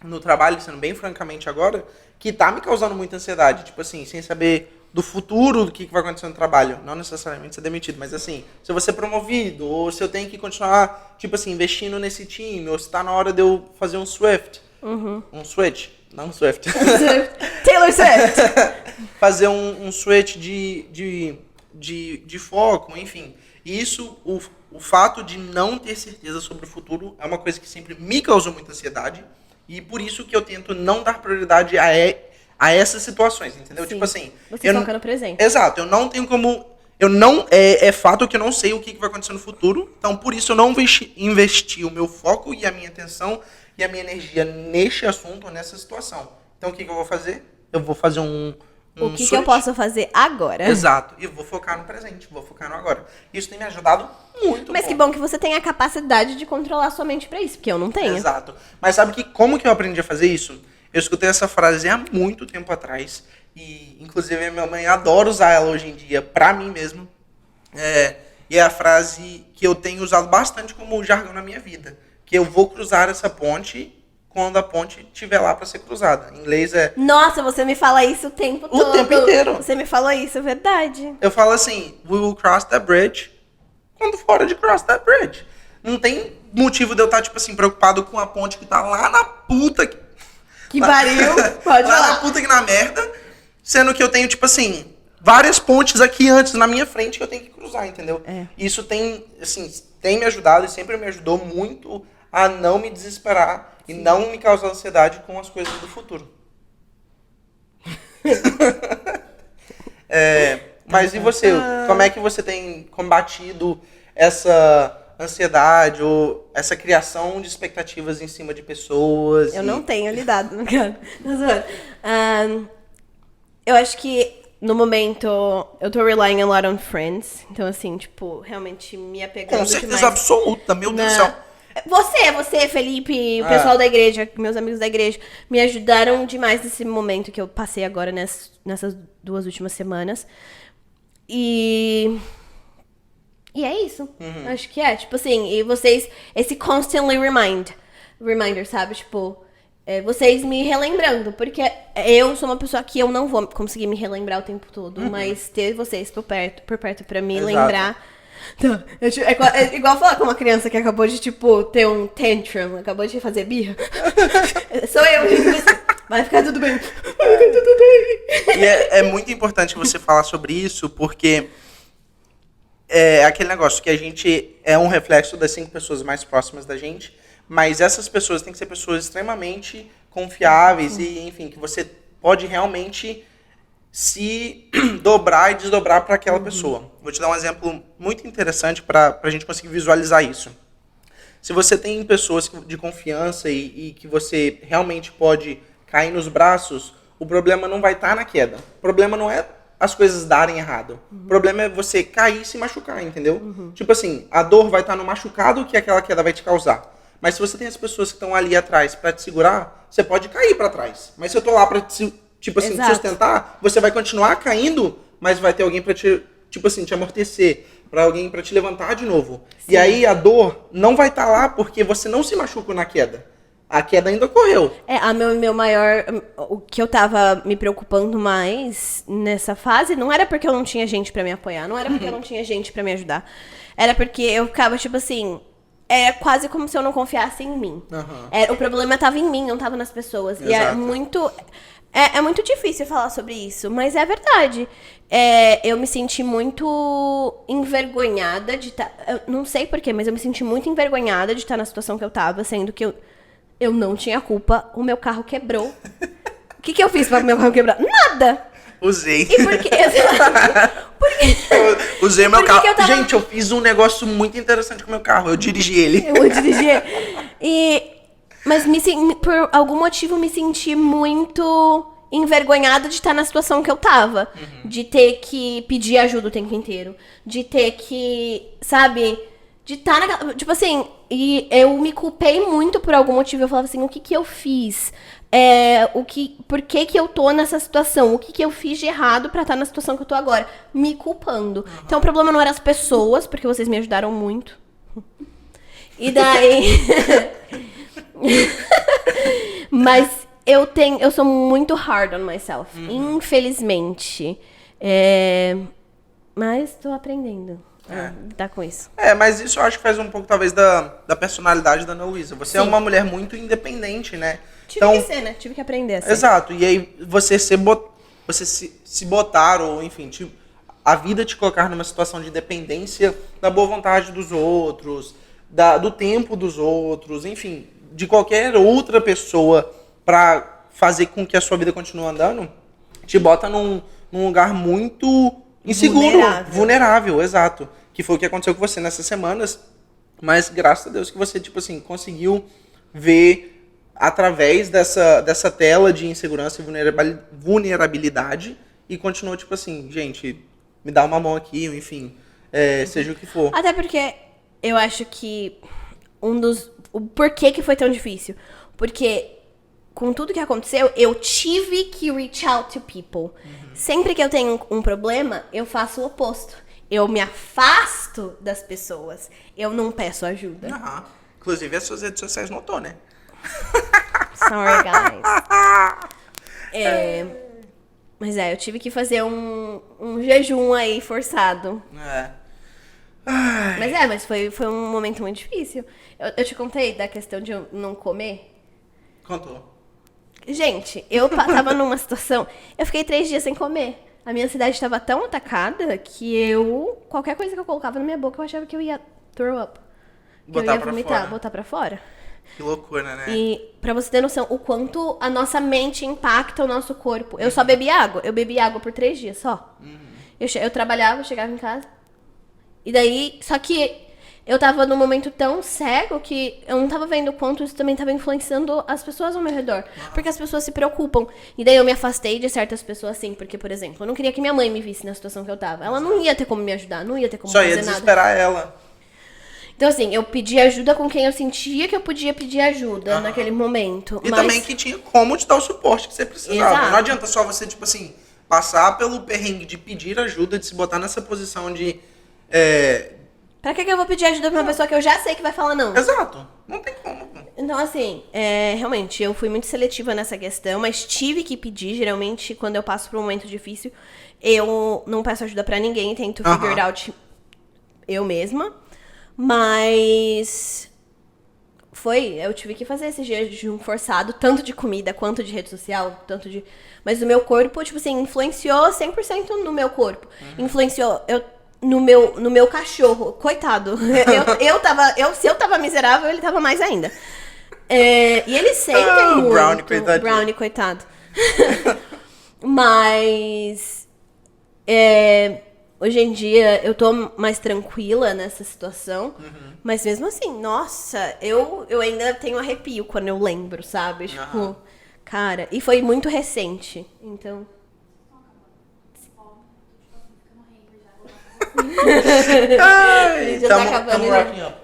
no trabalho, sendo bem francamente agora, que tá me causando muita ansiedade. Tipo assim, sem saber do futuro, do que vai acontecer no trabalho. Não necessariamente ser demitido, mas assim, se eu vou ser promovido, ou se eu tenho que continuar, tipo assim, investindo nesse time, ou se tá na hora de eu fazer um Swift. Um Switch. Não um Swift. Taylor Swift. Fazer um switch de foco, enfim. E isso, o fato de não ter certeza sobre o futuro é uma coisa que sempre me causou muita ansiedade. E por isso que eu tento não dar prioridade a essas situações, entendeu? Sim. Tipo assim... Você foca no presente. Exato. Eu não tenho como... É fato que eu não sei o que vai acontecer no futuro. Então, por isso, eu não investi o meu foco e a minha atenção e a minha energia neste assunto, nessa situação. Então, o que eu vou fazer? Eu vou fazer um O que eu posso fazer agora? Exato. E vou focar no presente, vou focar no agora. Isso tem me ajudado muito. Mas que bom que você tem a capacidade de controlar a sua mente pra isso, porque eu não tenho. Exato. Mas sabe como que eu aprendi a fazer isso? Eu escutei essa frase há muito tempo atrás. E, inclusive, a minha mãe adora usar ela hoje em dia pra mim mesmo. E é a frase que eu tenho usado bastante como jargão na minha vida. Que eu vou cruzar essa ponte quando a ponte estiver lá para ser cruzada. Em inglês é... Nossa, você me fala isso o tempo todo. O tempo inteiro. Você me falou isso, é verdade. Eu falo assim, we will cross that bridge quando for de cross that bridge. Não tem motivo de eu estar, tipo assim, preocupado com a ponte que tá lá na puta... Que pariu, pode lá falar. na puta que na merda, sendo que eu tenho, tipo assim, várias pontes aqui antes, na minha frente, que eu tenho que cruzar, entendeu? Isso tem, assim, tem me ajudado e sempre me ajudou muito a não me desesperar e não me causar ansiedade com as coisas do futuro. Mas e você? Como é que você tem combatido essa ansiedade ou essa criação de expectativas em cima de pessoas? Eu não tenho lidado, não quero. Eu acho que no momento eu tô relying a lot on friends. Então, assim, tipo, realmente me apegando Com certeza demais. absoluta, meu Deus do céu. Você, Felipe, o pessoal da igreja, meus amigos da igreja, me ajudaram demais nesse momento que eu passei agora nessas 2 últimas semanas. E é isso. Acho que é. Tipo assim, e vocês, esse constantly reminder, sabe? Tipo, vocês me relembrando. Porque eu sou uma pessoa que eu não vou conseguir me relembrar o tempo todo. Mas ter vocês por perto pra me lembrar. Então, é igual falar com uma criança que acabou de, tipo, ter um tantrum, acabou de fazer birra. Sou eu, gente. Vai ficar tudo bem. Vai ficar tudo bem. E é muito importante você falar sobre isso, porque é aquele negócio que a gente é um reflexo das 5 pessoas mais próximas da gente, mas essas pessoas têm que ser pessoas extremamente confiáveis e, enfim, que você pode realmente se dobrar e desdobrar para aquela pessoa. Vou te dar um exemplo muito interessante para a gente conseguir visualizar isso. Se você tem pessoas de confiança e que você realmente pode cair nos braços, o problema não vai estar na queda. O problema não é as coisas darem errado. O problema é você cair e se machucar, entendeu? Tipo assim, a dor vai estar no machucado que aquela queda vai te causar. Mas se você tem as pessoas que estão ali atrás para te segurar, você pode cair para trás. Mas se eu tô lá para te sustentar, você vai continuar caindo, mas vai ter alguém para te amortecer, para alguém para te levantar de novo. Sim. E aí a dor não vai estar lá porque você não se machucou na queda. A queda ainda ocorreu. Meu maior... O que eu tava me preocupando mais nessa fase não era porque eu não tinha gente pra me apoiar, não era porque eu não tinha gente pra me ajudar. Era porque eu ficava, tipo assim... Era quase como se eu não confiasse em mim. O problema tava em mim, não tava nas pessoas. Exato. E é muito... É muito difícil falar sobre isso, mas é verdade. Eu me senti muito envergonhada de estar... Não sei porquê, mas eu me senti muito envergonhada de estar na situação que eu tava, sendo que eu não tinha culpa, o meu carro quebrou. O que eu fiz para o meu carro quebrar? Nada! Usei. E por quê? Eu usei meu carro. Eu Gente, eu fiz um negócio muito interessante com o meu carro. Eu dirigi ele. Eu dirigi. Mas por algum motivo me senti muito envergonhada de estar na situação que eu tava. De ter que pedir ajuda o tempo inteiro. De ter que, sabe... De estar naquela... Tipo assim, e eu me culpei muito por algum motivo. Eu falava assim, o que eu fiz? Por que eu tô nessa situação? O que eu fiz de errado pra estar na situação que eu tô agora? Me culpando. Então o problema não eram as pessoas, porque vocês me ajudaram muito. E daí... Mas eu sou muito hard on myself. Infelizmente. Mas tô aprendendo. Lidar com isso. Mas isso eu acho que faz um pouco, talvez, da personalidade da Ana Luísa. Você é uma mulher muito independente, né? Tive que ser, né? Tive que aprender assim. Exato. E aí, você se botar, ou enfim, a vida te colocar numa situação de dependência da boa vontade dos outros, do tempo dos outros, enfim, de qualquer outra pessoa pra fazer com que a sua vida continue andando, te bota num lugar muito inseguro, vulnerável, exato. Que foi o que aconteceu com você nessas semanas. Mas graças a Deus que você, tipo assim, conseguiu ver através dessa tela de insegurança e vulnerabilidade e continua, tipo assim, gente, me dá uma mão aqui, enfim, seja o que for. Até porque eu acho que o porquê que foi tão difícil. Porque com tudo que aconteceu, eu tive que reach out to people. Sempre que eu tenho um problema, eu faço o oposto. Eu me afasto das pessoas. Eu não peço ajuda. Aham. Inclusive, as suas redes sociais notou, né? Sorry, guys. Mas eu tive que fazer um jejum aí forçado. Mas foi um momento muito difícil. Eu te contei da questão de eu não comer? Contou. Gente, eu tava numa situação... Eu fiquei 3 dias sem comer. A minha cidade estava tão atacada que qualquer coisa que eu colocava na minha boca, eu achava que eu ia throw up. Que eu ia vomitar, botar pra fora. Que loucura, né? E pra você ter noção, o quanto a nossa mente impacta o nosso corpo. Eu só bebi água. Eu bebi água por 3 dias, só. Eu trabalhava, chegava em casa. E daí, só que eu tava num momento tão cego que eu não tava vendo o quanto isso também tava influenciando as pessoas ao meu redor. Porque as pessoas se preocupam. E daí eu me afastei de certas pessoas assim. Porque, por exemplo, eu não queria que minha mãe me visse na situação que eu tava. Ela não ia ter como me ajudar, não ia ter como Só fazer ia nada. desesperar ela. Então, assim, eu pedi ajuda com quem eu sentia que eu podia pedir ajuda naquele momento. E também que tinha como te dar o suporte que você precisava. Exato. Não adianta só você, tipo assim, passar pelo perrengue de pedir ajuda, de se botar nessa posição de... Pra que eu vou pedir ajuda pra uma pessoa que eu já sei que vai falar não? Exato. Não tem como. Então, assim, realmente, eu fui muito seletiva nessa questão, mas tive que pedir. Geralmente, quando eu passo por um momento difícil, eu não peço ajuda pra ninguém, tento figure it out eu mesma. Mas eu tive que fazer esse jejum forçado, tanto de comida quanto de rede social, mas o meu corpo, tipo assim, influenciou 100% no meu corpo. Influenciou no meu cachorro, coitado. Se eu tava miserável, ele tava mais ainda. E eles sentem muito. Brownie, coitadinho. Brownie, coitado. Mas hoje em dia eu tô mais tranquila nessa situação. Mas mesmo assim, nossa, eu ainda tenho arrepio quando eu lembro, sabe? Tipo, cara, e foi muito recente. Então. Já tá acabando, tamo né? wrapping up.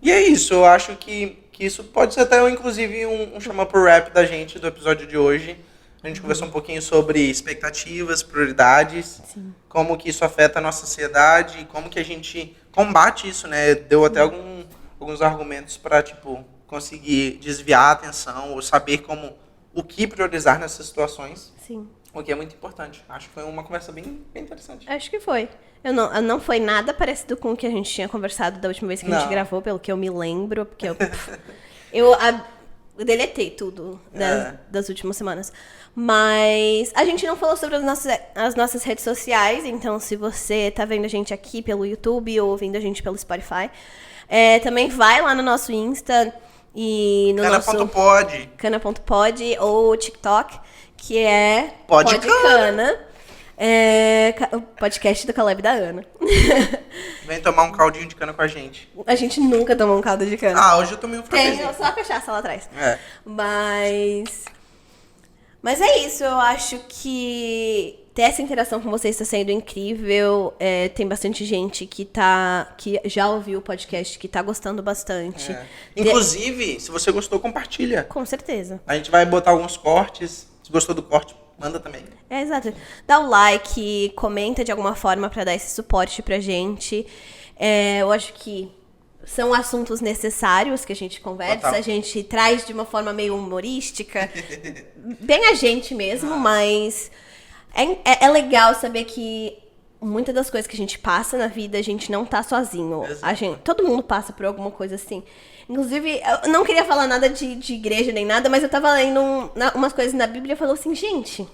E é isso, eu acho que isso pode ser até, inclusive, um chama pro rap da gente do episódio de hoje. A gente conversou um pouquinho sobre expectativas, prioridades, como que isso afeta a nossa sociedade, como que a gente combate isso, né? Deu até alguns argumentos para, tipo, conseguir desviar a atenção ou saber o que priorizar nessas situações. Sim. O que é muito importante. Acho que foi uma conversa bem interessante. Acho que foi. Eu não foi nada parecido com o que a gente tinha conversado da última vez que a gente gravou, pelo que eu me lembro, porque eu deletei tudo das últimas semanas. Mas a gente não falou sobre as nossas redes sociais, então se você tá vendo a gente aqui pelo YouTube ou ouvindo a gente pelo Spotify, também vai lá no nosso Insta e no nosso cana.pod ou TikTok, que é Podcana. O podcast do Caleb e da Ana. Vem tomar um caldinho de cana com a gente. A gente nunca tomou um caldo de cana. Hoje eu tomei um Tem cafezinho. só a cachaça lá atrás. Mas é isso, eu acho que ter essa interação com vocês está sendo incrível. Tem bastante gente que já ouviu o podcast, que tá gostando bastante. Inclusive, se você gostou, compartilha. Com certeza. A gente vai botar alguns cortes. Se gostou do corte, manda também. Exato. Dá o like, comenta de alguma forma para dar esse suporte pra gente. Eu acho que são assuntos necessários que a gente conversa. Total. A gente traz de uma forma meio humorística. Bem a gente mesmo, mas é legal saber que muitas das coisas que a gente passa na vida, a gente não tá sozinho. Todo mundo passa por alguma coisa assim. Inclusive, eu não queria falar nada de igreja nem nada, mas eu tava lendo umas coisas na Bíblia e falou assim, gente,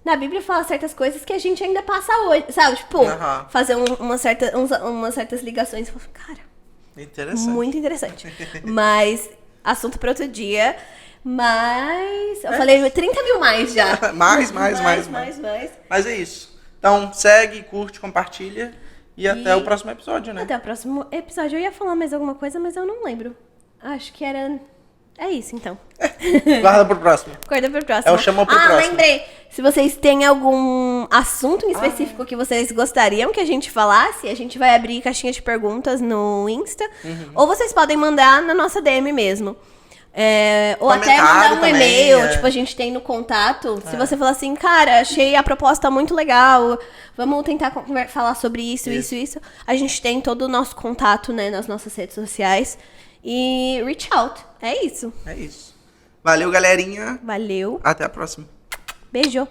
na Bíblia fala certas coisas que a gente ainda passa hoje, sabe? Tipo, fazer umas certas ligações. Eu falei, cara, interessante. Muito interessante. Mas, assunto para outro dia. Mas, eu falei 30 mil mais já. mais. Mas é isso. Então, segue, curte, compartilha. E até o próximo episódio, né? Até o próximo episódio. Eu ia falar mais alguma coisa, mas eu não lembro. Acho que era... É isso, então. Guarda pro próximo. Guarda pro próximo. É o chama pro próximo. Lembrei. Se vocês têm algum assunto em específico que vocês gostariam que a gente falasse, a gente vai abrir caixinha de perguntas no Insta. Ou vocês podem mandar na nossa DM mesmo. Ou até mandar um também, e-mail, tipo, a gente tem no contato. Se você falar assim, cara, achei a proposta muito legal, vamos tentar falar sobre isso. A gente tem todo o nosso contato, né, nas nossas redes sociais. E reach out. É isso. É isso. Valeu, galerinha. Valeu. Até a próxima. Beijo.